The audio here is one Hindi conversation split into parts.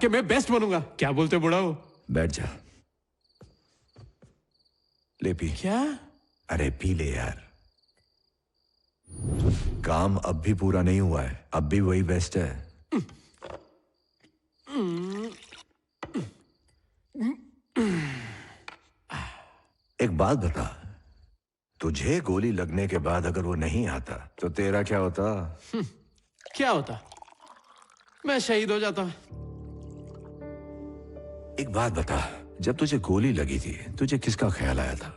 कि मैं बेस्ट बनूंगा। क्या बोलते बुढ़ा हो? बैठ जा, ले पी। क्या? अरे पी ले यार। काम अब भी पूरा नहीं हुआ है, अब भी वही बेस्ट है। एक बात बता, तुझे गोली लगने के बाद अगर वो नहीं आता तो तेरा क्या होता? क्या होता? मैं शहीद हो जाता। एक बात बता, जब तुझे गोली लगी थी तुझे किसका ख्याल आया था?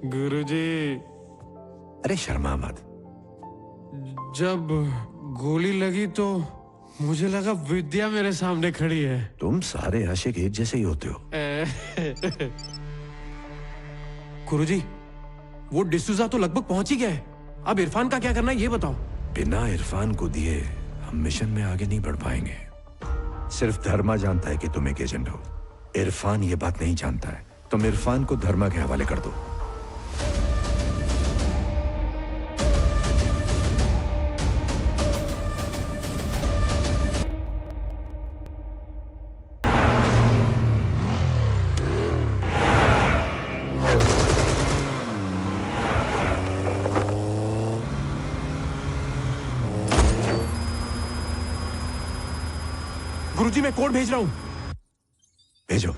गुरुजी। अरे शर्मा मत। जब गोली लगी तो मुझे लगा विद्या मेरे सामने खड़ी है। तुम सारे आशिक एक जैसे ही होते हो। गुरुजी, वो डिसूजा तो लगभग पहुंच ही गया है। अब इरफान का क्या करना है ये बताओ। बिना इरफान को दिए हम मिशन में आगे नहीं बढ़ पाएंगे। सिर्फ धर्मा जानता है कि तुम एक एजेंट हो। इरफान ये बात नहीं जानता है। तुम इरफान को धर्मा के हवाले कर दो। गुरुजी, मैं कोड भेज रहा हूं। भेजो।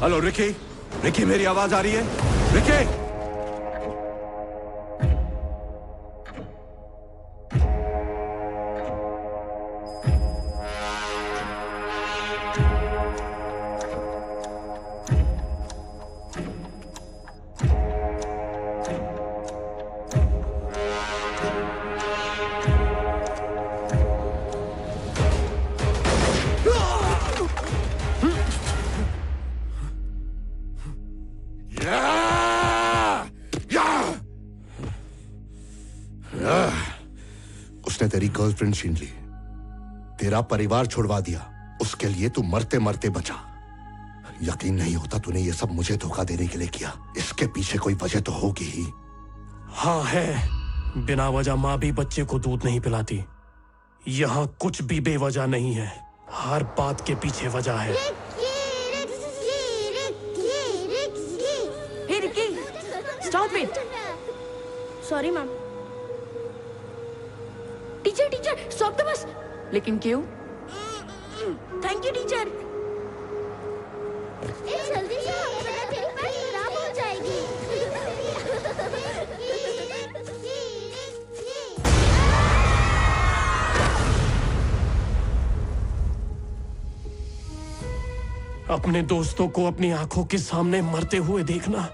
हेलो रिकी, रिकी मेरी आवाज आ रही है? रिकी! उसने तेरी गर्लफ्रेंड छीन ली, तेरा परिवार छुड़वा दिया, उसके लिए तू मरते मरते बचा। यकीन नहीं होता तूने ये सब मुझे धोखा देने के लिए किया। इसके पीछे कोई वजह तो होगी ही। हाँ है। बिना वजह माँ भी बच्चे को दूध नहीं पिलाती। यहाँ कुछ भी बेवजह नहीं है, हर बात के पीछे वजह है। Hey Ricky, stop it. Sorry ma'am. Teacher stop the bus. लेकिन क्यों? Thank you teacher. जल्दी से वरना तेरी बात खराब हो जाएगी। अपने दोस्तों को अपनी आंखों के सामने मरते हुए देखना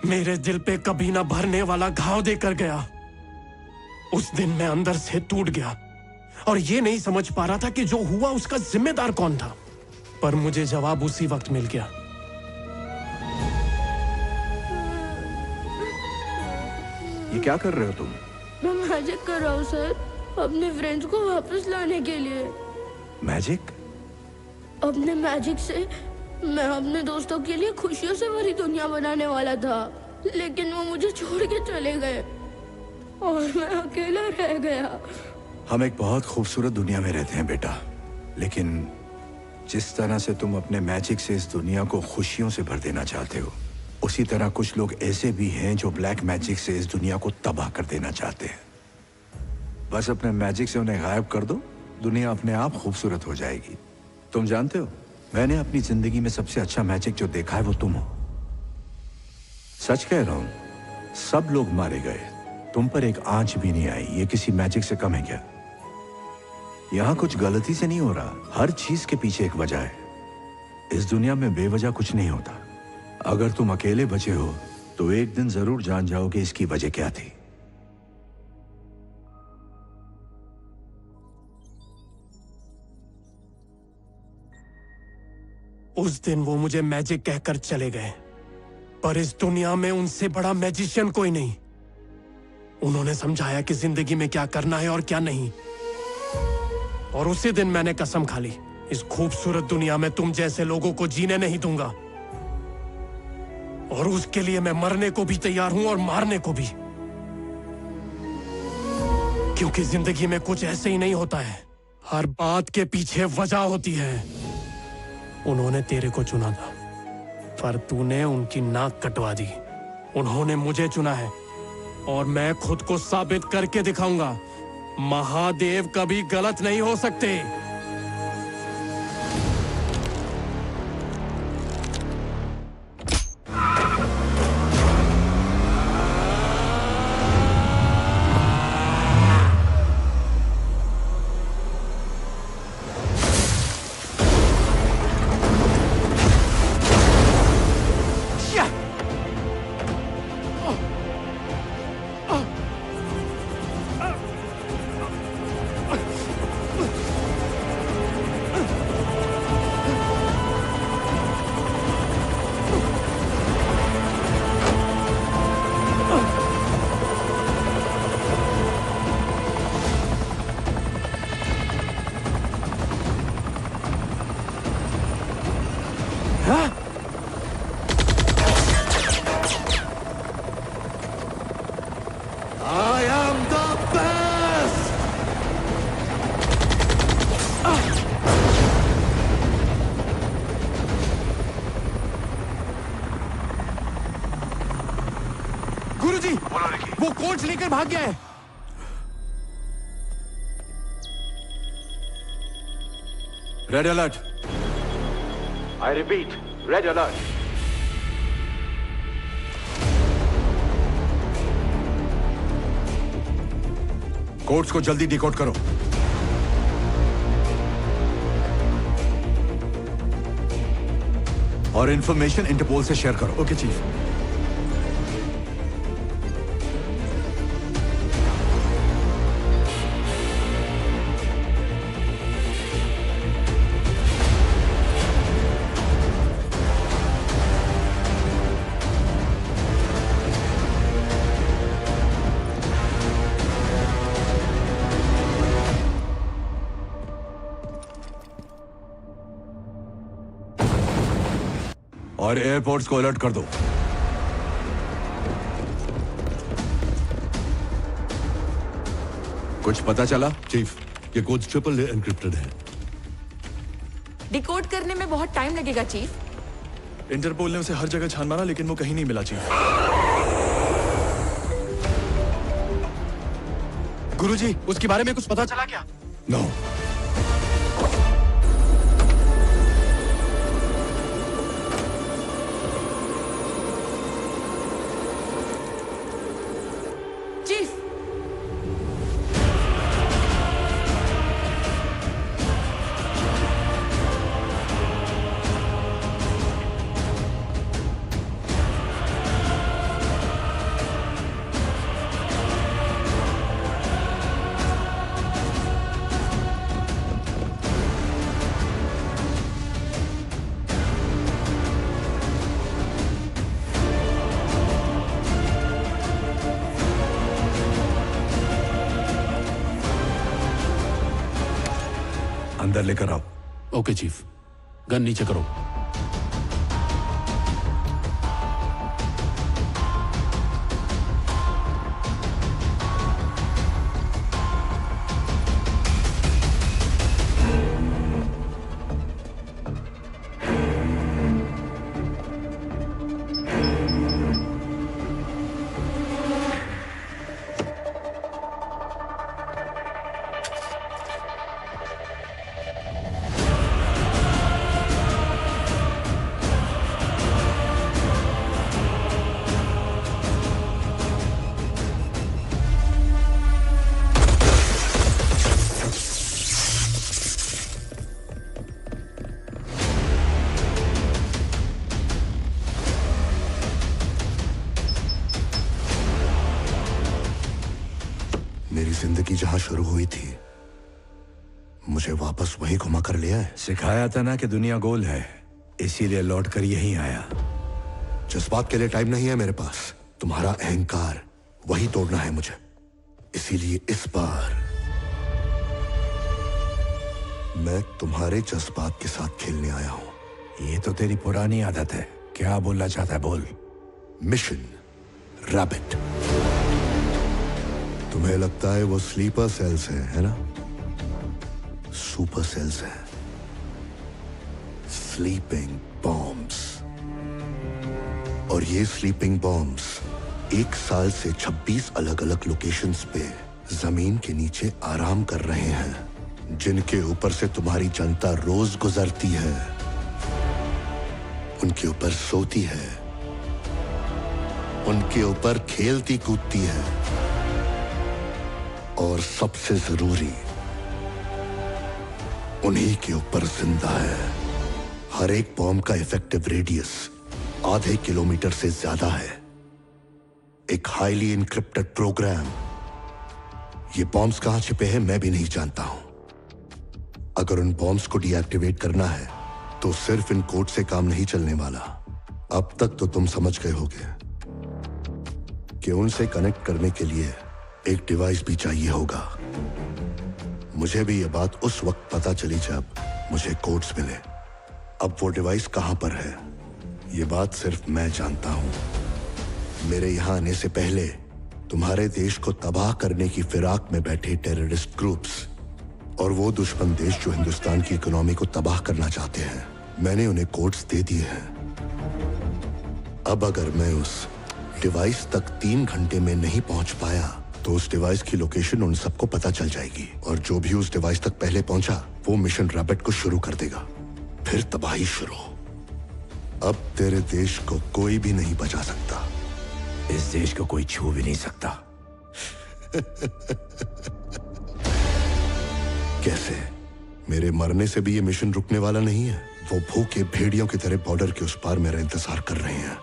मेरे दिल पे कभी ना भरने वाला घाव देकर गया। उस दिन मैं अंदर से टूट गया और ये नहीं समझ पा रहा था कि जो हुआ उसका जिम्मेदार कौन था। पर मुझे जवाब उसी वक्त मिल गया। ये क्या कर रहे हो तुम? मैं मैजिक कर रहा हूँ सर, अपने फ्रेंड्स को वापस लाने के लिए। मैजिक? अपने मैजिक से मैं अपने दोस्तों के लिए खुशियों से भरी दुनिया बनाने वाला था, लेकिन वो मुझे छोड़ के चले गए और मैं अकेला रह गया। हम एक बहुत खूबसूरत दुनिया में रहते हैं बेटा, लेकिन जिस तरह से तुम अपने मैजिक से इस दुनिया को खुशियों से भर देना चाहते हो, उसी तरह कुछ लोग ऐसे भी हैं जो ब्लैक मैजिक से इस दुनिया को तबाह कर देना चाहते हैं। बस अपने मैजिक से उन्हें गायब कर दो, दुनिया अपने आप खूबसूरत हो जाएगी। तुम जानते हो, मैंने अपनी जिंदगी में सबसे अच्छा मैजिक जो देखा है वो तुम हो। सच कह रहा हूं, सब लोग मारे गए, तुम पर एक आंच भी नहीं आई। ये किसी मैजिक से कम है क्या? यहाँ कुछ गलती से नहीं हो रहा। हर चीज के पीछे एक वजह है। इस दुनिया में बेवजह कुछ नहीं होता। अगर तुम अकेले बचे हो तो एक दिन जरूर जान जाओगे इसकी वजह क्या थी। उस दिन वो मुझे मैजिक कहकर चले गए, पर इस दुनिया में उनसे बड़ा मैजिशियन कोई नहीं। उन्होंने समझाया कि जिंदगी में क्या करना है और क्या नहीं। और उसी दिन मैंने कसम खा ली, इस खूबसूरत दुनिया में तुम जैसे लोगों को जीने नहीं दूंगा। और उसके लिए मैं मरने को भी तैयार हूं और मारने को भी। क्योंकि जिंदगी में कुछ ऐसे ही नहीं होता है, हर बात के पीछे वजह होती है। उन्होंने तेरे को चुना था, पर तूने उनकी नाक कटवा दी। उन्होंने मुझे चुना है और मैं खुद को साबित करके दिखाऊंगा। महादेव कभी गलत नहीं हो सकते। I am the best! गुरुजी, वो कोच लेकर भाग गया है। Red alert. I repeat, red alert. Codes को जल्दी डिकोड करो। और इंफॉर्मेशन इंटरपोल से शेयर करो। Okay chief. और एयरपोर्ट्स को अलर्ट कर दो। कुछ पता चला? चीफ, ये कोड ट्रिपल एनक्रिप्टेड है। डिकोड करने में बहुत टाइम लगेगा चीफ। इंटरपोल ने उसे हर जगह छान मारा लेकिन वो कहीं नहीं मिला चीफ। गुरुजी, उसके बारे में कुछ पता चला क्या? नो। चीफ, अंदर लेकर आओ। Okay chief. गन नीचे करो। जिंदगी जहां शुरू हुई थी मुझे वापस वहीं घुमा कर ले आए। सिखाया था ना कि दुनिया गोल है, इसीलिए लौट कर यहीं आया। जज्बात के लिए टाइम नहीं है मेरे पास, तुम्हारा अहंकार वही तोड़ना है मुझे। इसीलिए इस बार मैं तुम्हारे जज्बात के साथ खेलने आया हूं। ये तो तेरी पुरानी आदत है। क्या बोलना चाहता है बोल। Mission rabbit. तुम्हें लगता है वो स्लीपर सेल्स है ना? सुपर सेल्स है, स्लीपिंग बॉम्ब्स। और ये स्लीपिंग बॉम्ब्स 1 साल से 26 अलग अलग लोकेशंस पे जमीन के नीचे आराम कर रहे हैं, जिनके ऊपर से तुम्हारी जनता रोज गुजरती है, उनके ऊपर सोती है, उनके ऊपर खेलती कूदती है, और सबसे जरूरी उन्हीं के ऊपर जिंदा है। हर एक बॉम्ब का इफेक्टिव रेडियस आधे किलोमीटर से ज्यादा है। एक हाईली इनक्रिप्टेड प्रोग्राम। ये बॉम्ब्स कहां छिपे हैं मैं भी नहीं जानता हूं। अगर उन बॉम्ब्स को डीएक्टिवेट करना है तो सिर्फ इन कोड से काम नहीं चलने वाला। अब तक तो तुम समझ गए होगे कि उनसे कनेक्ट करने के लिए एक डिवाइस भी चाहिए होगा। मुझे भी यह बात उस वक्त पता चली जब मुझे कोड्स मिले। अब वो डिवाइस कहां पर है ये बात सिर्फ मैं जानता हूं। मेरे यहां आने से पहले तुम्हारे देश को तबाह करने की फिराक में बैठे टेररिस्ट ग्रुप्स और वो दुश्मन देश जो हिंदुस्तान की इकोनॉमी को तबाह करना चाहते हैं, मैंने उन्हें कोड्स दे दिए हैं। अब अगर मैं उस डिवाइस तक 3 घंटे में नहीं पहुंच पाया तो उस डिवाइस की लोकेशन उन सबको पता चल जाएगी, और जो भी उस डिवाइस तक पहले पहुंचा वो मिशन रैबिट को शुरू कर देगा। फिर तबाही शुरू। अब तेरे देश को कोई भी नहीं बचा सकता। इस देश को कोई छू भी नहीं सकता। कैसे? मेरे मरने से भी ये मिशन रुकने वाला नहीं है। वो भूखे भेड़ियों की तरह बॉर्डर के उस पार मेरा इंतजार कर रहे हैं।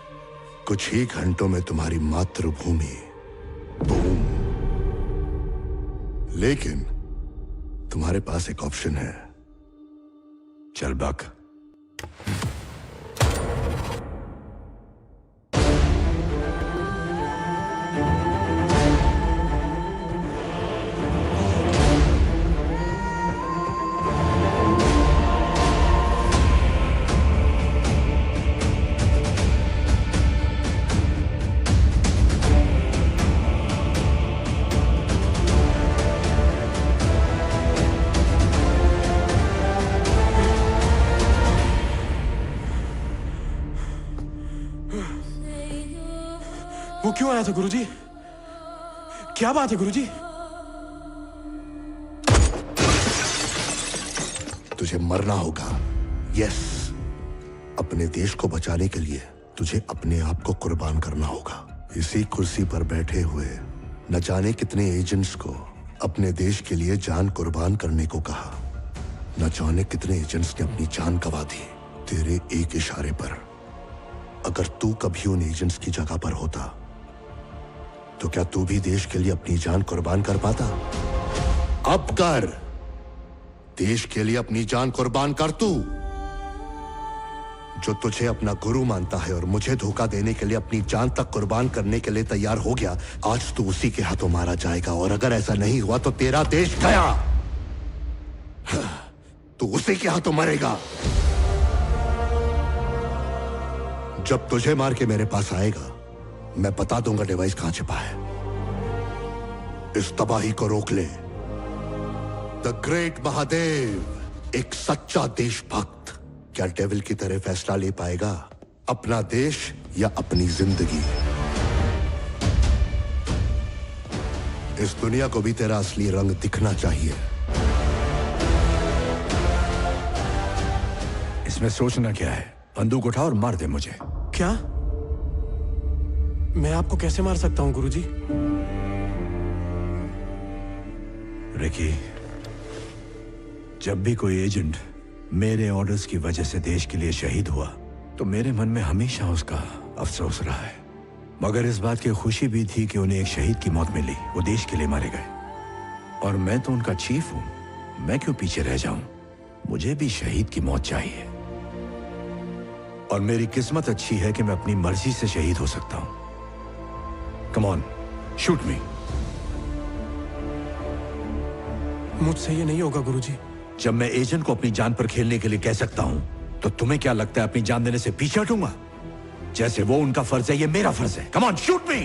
कुछ ही घंटों में तुम्हारी मातृभूमि बूम। लेकिन तुम्हारे पास एक ऑप्शन है। चल बक। वो क्यों आया था गुरुजी? क्या बात है गुरुजी? तुझे मरना होगा। यस, अपने देश को बचाने के लिए तुझे अपने आप को कुर्बान करना होगा। इसी कुर्सी पर बैठे हुए न जाने कितने एजेंट्स को अपने देश के लिए जान कुर्बान करने को कहा। न जाने कितने एजेंट्स ने अपनी जान गंवा दी तेरे एक इशारे पर। अगर तू कभी उन एजेंट्स की जगह पर होता तो क्या तू भी देश के लिए अपनी जान कुर्बान कर पाता? अब कर। देश के लिए अपनी जान कुर्बान कर तू। जो तुझे अपना गुरु मानता है और मुझे धोखा देने के लिए अपनी जान तक कुर्बान करने के लिए तैयार हो गया, आज तू उसी के हाथों मारा जाएगा। और अगर ऐसा नहीं हुआ तो तेरा देश गया। तू उसी के हाथों मरेगा। जब तुझे मार के मेरे पास आएगा मैं बता दूंगा डिवाइस कहां छिपा है। इस तबाही को रोक ले। द ग्रेट महादेव, एक सच्चा देशभक्त, क्या डेविल की तरह फैसला ले पाएगा? अपना देश या अपनी जिंदगी? इस दुनिया को भी तेरा असली रंग दिखना चाहिए। इसमें सोचना क्या है? बंदूक उठा और मार दे मुझे। क्या? मैं आपको कैसे मार सकता हूं गुरुजी? रिकी, जब भी कोई एजेंट मेरे ऑर्डर्स की वजह से देश के लिए शहीद हुआ तो मेरे मन में हमेशा उसका अफसोस रहा है। मगर इस बात की खुशी भी थी कि उन्हें एक शहीद की मौत मिली। वो देश के लिए मारे गए। और मैं तो उनका चीफ हूं, मैं क्यों पीछे रह जाऊं? मुझे भी शहीद की मौत चाहिए। और मेरी किस्मत अच्छी है कि मैं अपनी मर्जी से शहीद हो सकता हूं। कम ऑन, शूट मी। मुझसे ये नहीं होगा गुरुजी। जब मैं एजेंट को अपनी जान पर खेलने के लिए कह सकता हूं, तो तुम्हें क्या लगता है अपनी जान देने से पीछे हटूंगा? जैसे वो उनका फर्ज है, ये मेरा फर्ज है। Come on, shoot me.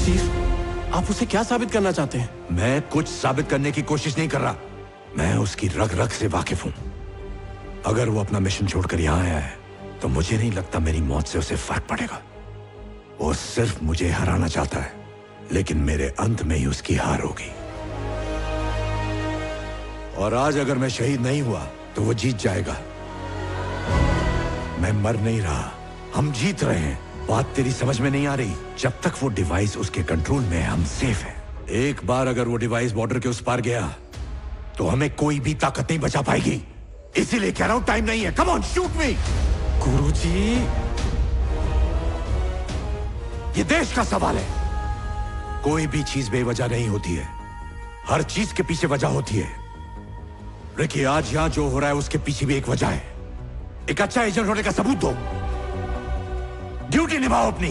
Chief, आप उसे क्या साबित करना चाहते हैं? मैं कुछ साबित करने की कोशिश नहीं कर रहा। मैं उसकी रग रग से वाकिफ हूं। अगर वो अपना मिशन छोड़कर यहां आया है, तो मुझे नहीं लगता मेरी मौत से उसे फर्क पड़ेगा। वो सिर्फ मुझे हराना चाहता है, लेकिन मेरे अंत में ही उसकी हार होगी। और आज अगर मैं शहीद नहीं हुआ, तो वो जीत जाएगा। मैं मर नहीं रहा, हम जीत रहे हैं। बात तेरी समझ में नहीं आ रही? जब तक वो डिवाइस उसके कंट्रोल में है, हम सेफ हैं। एक बार अगर वो डिवाइस बॉर्डर के उस पार गया, तो हमें कोई भी ताकत नहीं बचा पाएगी। इसीलिए कह रहा हूं, टाइम नहीं है। कम ऑन, शूट मी। गुरुजी, ये देश का सवाल है। कोई भी चीज बेवजह नहीं होती है, हर चीज के पीछे वजह होती है। देखिए, आज यहां जो हो रहा है, उसके पीछे भी एक वजह है। एक अच्छा एजेंट होने का सबूत दो, ड्यूटी निभाओ अपनी।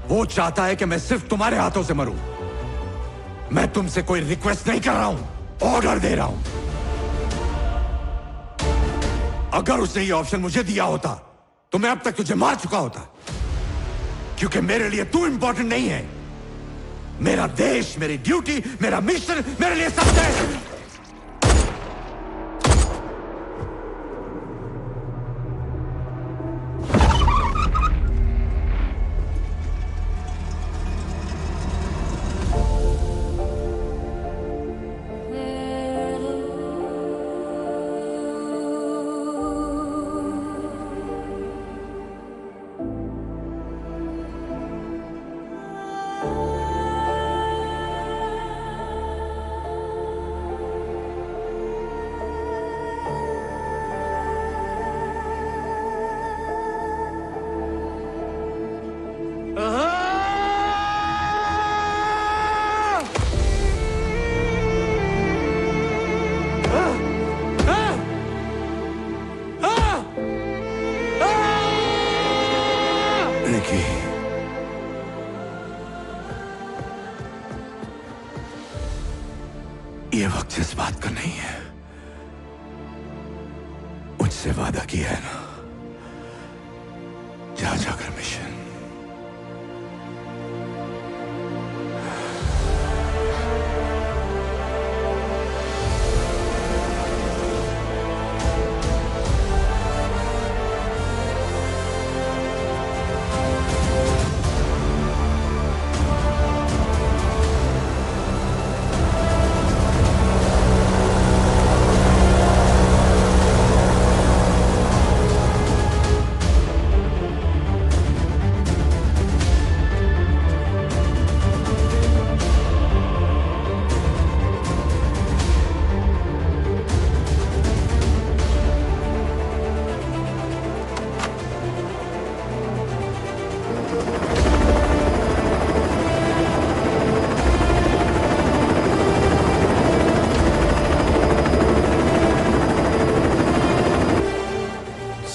वो चाहता है कि मैं सिर्फ तुम्हारे हाथों से मरूं। मैं तुमसे कोई रिक्वेस्ट नहीं कर रहा हूं, ऑर्डर दे रहा हूं। अगर उसने ये ऑप्शन मुझे दिया होता, तो मैं अब तक तुझे मार चुका होता। क्योंकि मेरे लिए तू इंपॉर्टेंट नहीं है। मेरा देश, मेरी ड्यूटी, मेरा मिशन मेरे लिए सब है। ये वक्त जज्बात का नहीं है। मुझसे वादा किया है ना, जा जाकर मिशन।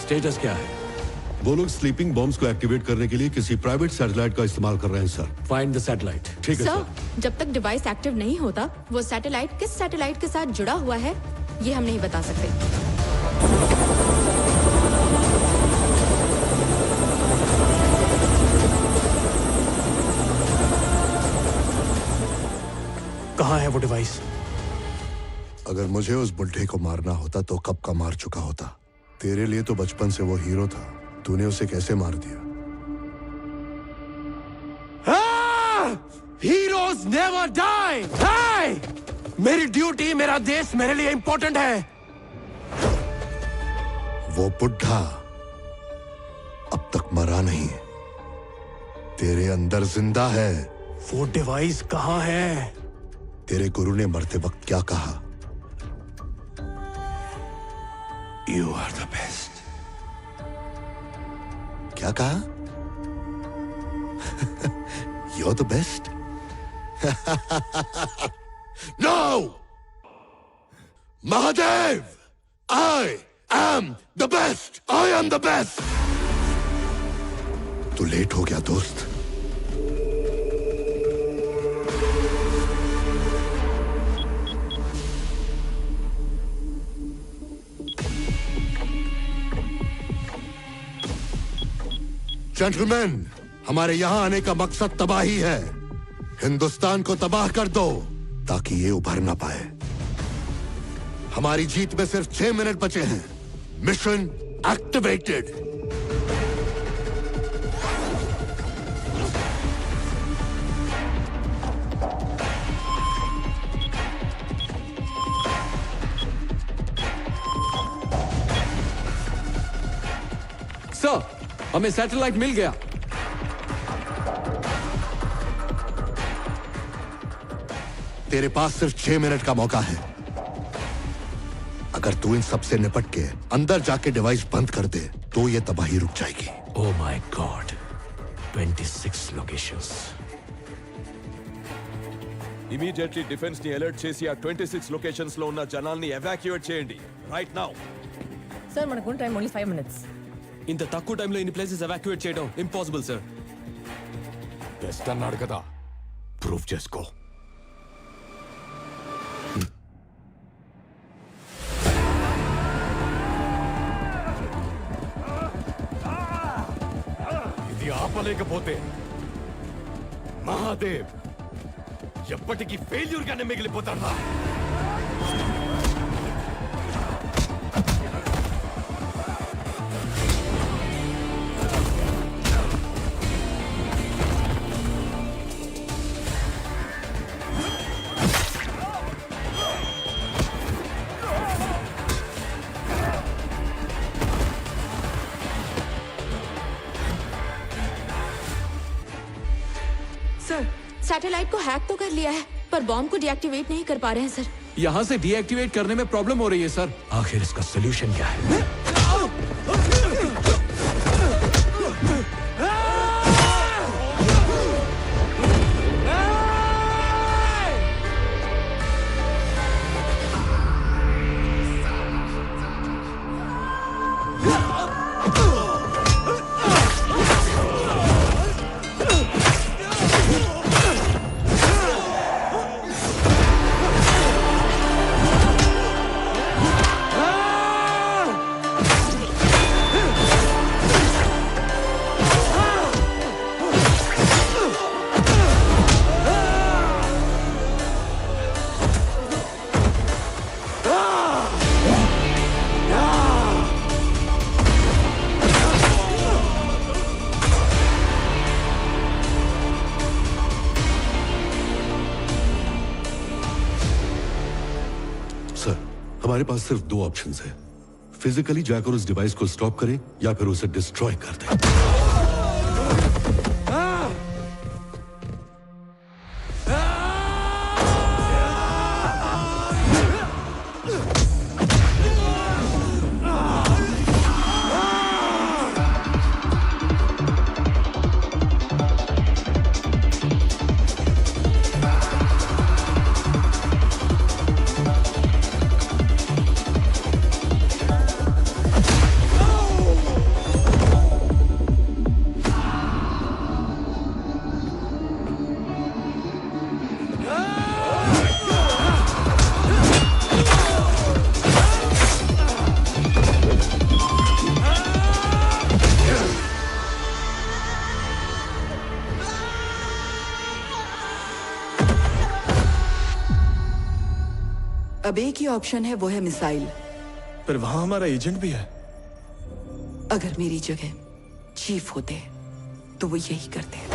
स्टेटस क्या है? वो लोग स्लीपिंग बॉम्ब्स को एक्टिवेट करने के लिए किसी प्राइवेट सैटेलाइट का इस्तेमाल कर रहे हैं सर। Find the satellite. ठीक है सर। जब तक डिवाइस एक्टिव नहीं होता, वो सैटेलाइट किस सैटेलाइट के साथ जुड़ा हुआ है, ये हम नहीं बता सकते। कहाँ है वो डिवाइस? अगर मुझे उस बुढ़े को मारना होता तो कब का मार चुका होता। तेरे लिए तो बचपन से वो हीरो था, तूने उसे कैसे मार दिया? Heroes never die. मेरी ड्यूटी, मेरा देश मेरे लिए इंपॉर्टेंट है। वो बुढ़ा अब तक मरा नहीं, तेरे अंदर जिंदा है। वो डिवाइस कहाँ है? तेरे गुरु ने मरते वक्त क्या कहा? You are the best. क्या कहा? You're the best. No! Mahadev! I am the best! I am the best! तू लेट हो गया दोस्त। जेंटलमैन, हमारे यहां आने का मकसद तबाही है। हिंदुस्तान को तबाह कर दो ताकि ये उभर ना पाए। हमारी जीत में सिर्फ 6 मिनट बचे हैं। Mission activated. सर, हमें सैटेलाइट मिल गया। तेरे पास सिर्फ 6 मिनट का मौका है। अगर तू इन सबसे निपट के अंदर जाके डिवाइस बंद कर दे तो ये तबाही रुक जाएगी। Oh my God, 26 locations. Immediately defence ని అలర్ట్ చేసి ఆ 26 లొకేషన్స్ లో ఉన్న జనాల్ని ఎవాక్యుయేట్ చేయండి రైట్ నౌ. సార్ మనకు టైం ఓన్లీ 5 minutes. ఇంత తక్కువ టైంలో ఇన్ని ప్లేసెస్ ఎవాక్యుయేట్ చేయడం ఇంపాసిబుల్ సార్. బెస్ట్ అన్నాడు కదా, ప్రూవ్ చేసుకో. ఇది ఆపలేకపోతే మహాదేవ్ ఎప్పటికీ ఫెయిల్యూర్ గానే మిగిలిపోతాడా? सर, सैटेलाइट को हैक तो कर लिया है पर बॉम्ब को डीएक्टिवेट नहीं कर पा रहे हैं सर। यहाँ से डीएक्टिवेट करने में प्रॉब्लम हो रही है सर। आखिर इसका सोल्यूशन क्या है? सर, हमारे पास सिर्फ 2 ऑप्शंस हैं। फिजिकली जाकर उस डिवाइस को स्टॉप करें या फिर उसे डिस्ट्रॉय कर दें। अब एक ही ऑप्शन है, वो है मिसाइल। पर वहां हमारा एजेंट भी है। अगर मेरी जगह चीफ होते तो वो यही करते।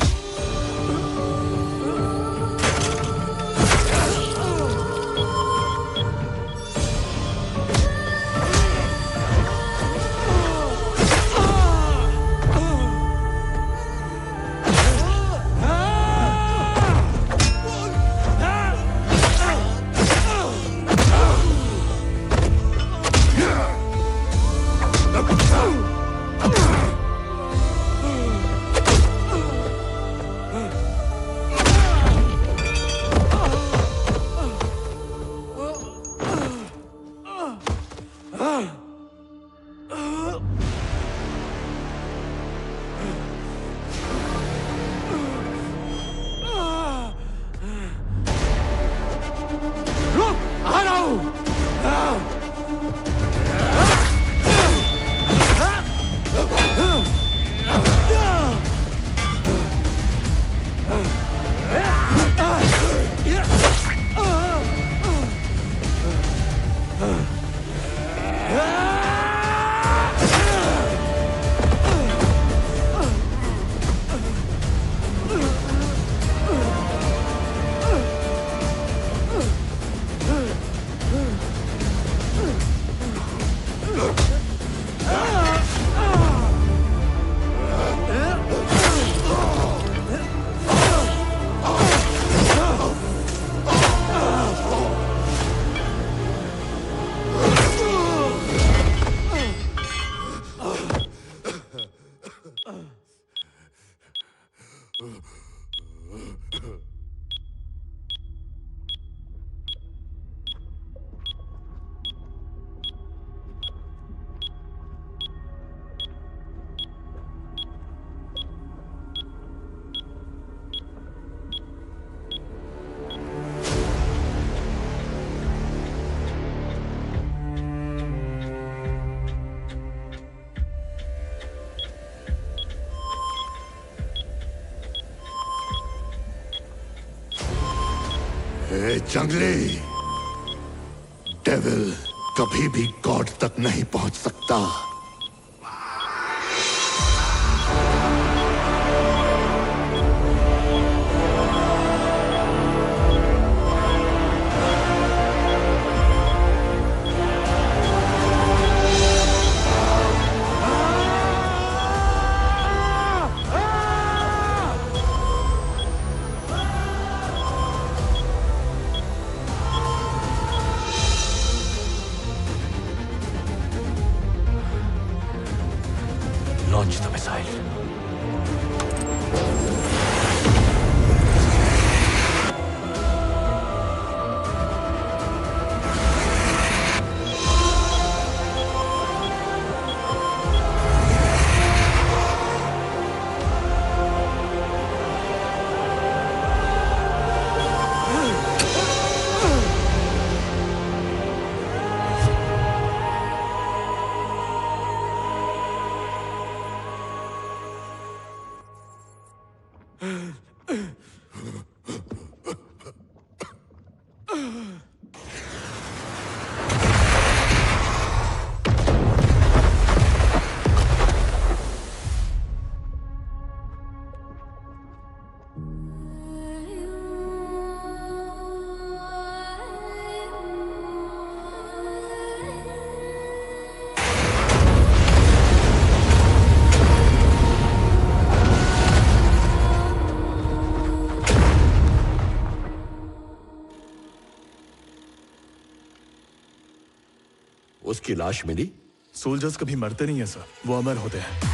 ए जंगली, डेविल कभी भी गॉड तक नहीं पहुंच सकता। Launch the missile. उसकी लाश मिली? सोल्जर्स कभी मरते नहीं है सर, वो अमर होते हैं।